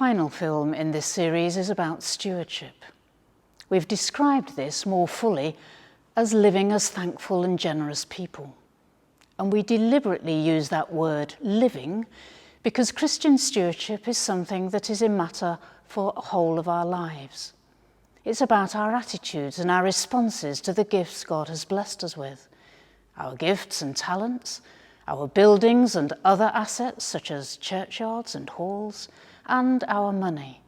final film in this series is about stewardship. We've described this more fully as living as thankful and generous people. And we deliberately use that word living because Christian stewardship is something that is a matter for the whole of our lives. It's about our attitudes and our responses to the gifts God has blessed us with. Our gifts and talents, our buildings and other assets such as churchyards and halls, and our money,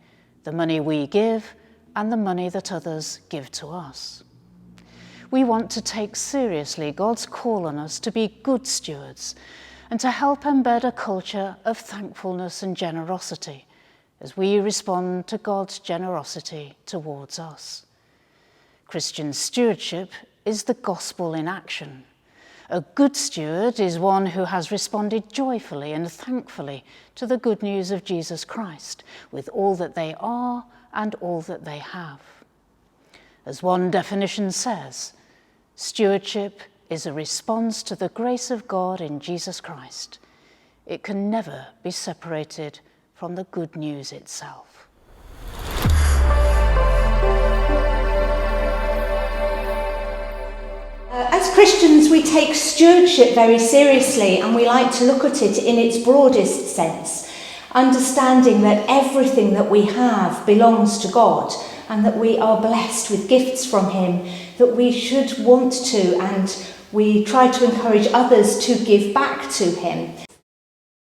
the money we give and the money that others give to us. We want to take seriously God's call on us to be good stewards and to help embed a culture of thankfulness and generosity as we respond to God's generosity towards us. Christian stewardship is the gospel in action. A good steward is one who has responded joyfully and thankfully to the good news of Jesus Christ with all that they are and all that they have. As one definition says, stewardship is a response to the grace of God in Jesus Christ. It can never be separated from the good news itself. As Christians, we take stewardship very seriously, and we like to look at it in its broadest sense, understanding that everything that we have belongs to God and that we are blessed with gifts from him that we should want to, and we try to encourage others to give back to him.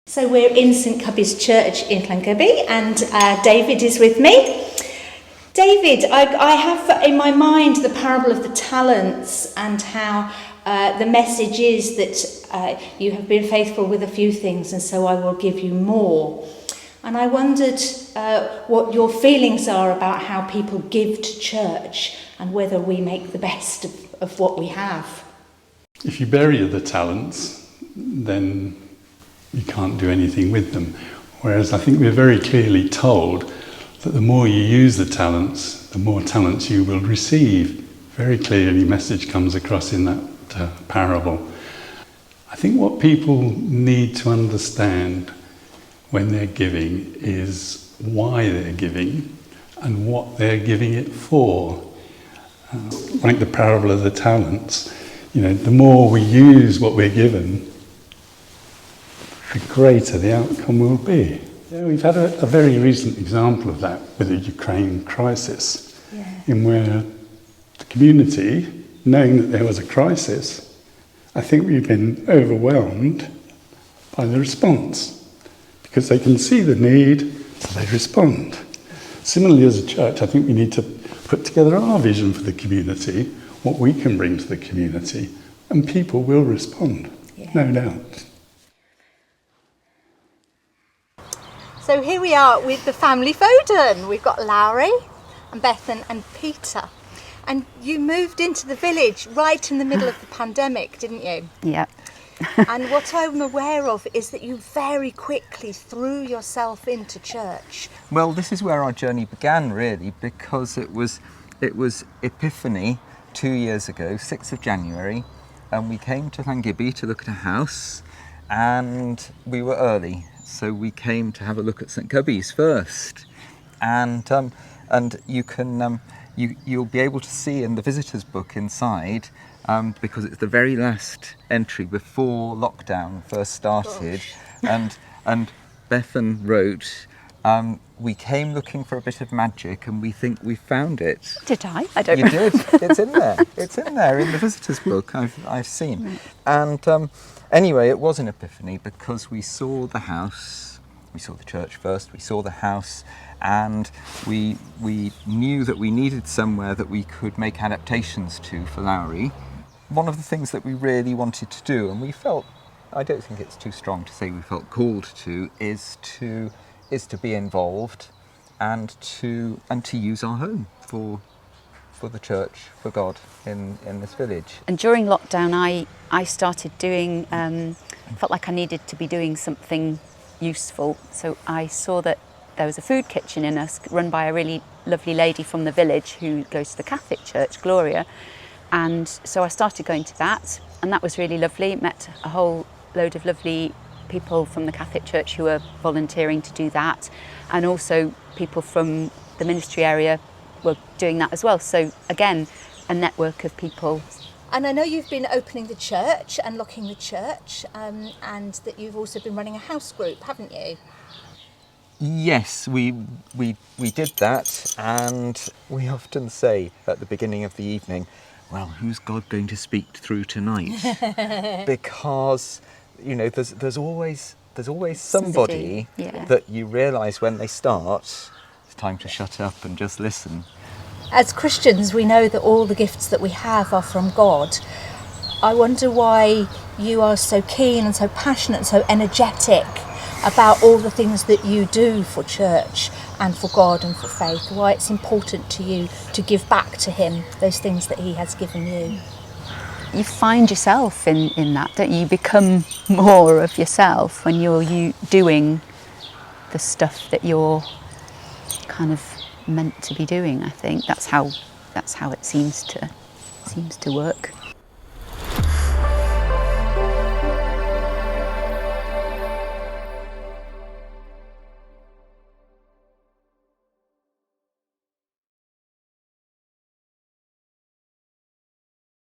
So we're in St Cubby's Church in Llangybbi, and David is with me. David, I have in my mind the parable of the talents and how the message is that you have been faithful with a few things and so I will give you more. And I wondered what your feelings are about how people give to church and whether we make the best of what we have. If you bury the talents, then you can't do anything with them. Whereas I think we're very clearly told that the more you use the talents, the more talents you will receive. Very clearly, message comes across in that parable. I think what people need to understand when they're giving is why they're giving and what they're giving it for. Like the parable of the talents, the more we use what we're given, the greater the outcome will be. We've had a very recent example of that with the Ukraine crisis, in where the community, knowing that there was a crisis, I think we've been overwhelmed by the response, because they can see the need, so they respond. Similarly, as a church, I think we need to put together our vision for the community, what we can bring to the community, and people will respond, no doubt. So here we are with the family Foden. We've got Lowry and Bethan and Peter. And you moved into the village right in the middle of the pandemic, didn't you? Yeah. And what I'm aware of is that you very quickly threw yourself into church. Well, this is where our journey began, really, because it was Epiphany 2 years ago, 6th of January, and we came to Llangybbi to look at a house, and we were early. So we came to have a look at St Cubby's first, and you can you'll be able to see in the visitors book inside, because it's the very last entry before lockdown first started. And Bethan wrote, we came looking for a bit of magic and we think we found it. Did I? I don't know. You did. It's in there. It's in there in the visitors book. I've seen. And anyway, it was an epiphany because we saw the house. We saw the church first. We saw the house, and we knew that we needed somewhere that we could make adaptations to for Lowry. One of the things that we really wanted to do, and we felt, I don't think it's too strong to say we felt called to, is to be involved and to use our home for the church, for God in this village. And during lockdown, I started doing, felt like I needed to be doing something useful. So I saw that there was a food kitchen in us run by a really lovely lady from the village who goes to the Catholic church, Gloria. And so I started going to that, and that was really lovely. Met a whole load of lovely people from the Catholic Church who are volunteering to do that, and also people from the ministry area were doing that as well. So again, a network of people. And I know you've been opening the church and locking the church, and that you've also been running a house group, haven't you? Yes, we did that, and we often say at the beginning of the evening, well, who's God going to speak through tonight? Because, you know, there's always somebody yeah. that you realise when they start, it's time to shut up and just listen. As Christians, we know that all the gifts that we have are from God. I wonder why you are so keen and so passionate and so energetic about all the things that you do for church and for God and for faith, why it's important to you to give back to him those things that he has given you. You find yourself in that, don't you? You become more of yourself when you're doing the stuff that you're kind of meant to be doing. I think that's how it seems to work.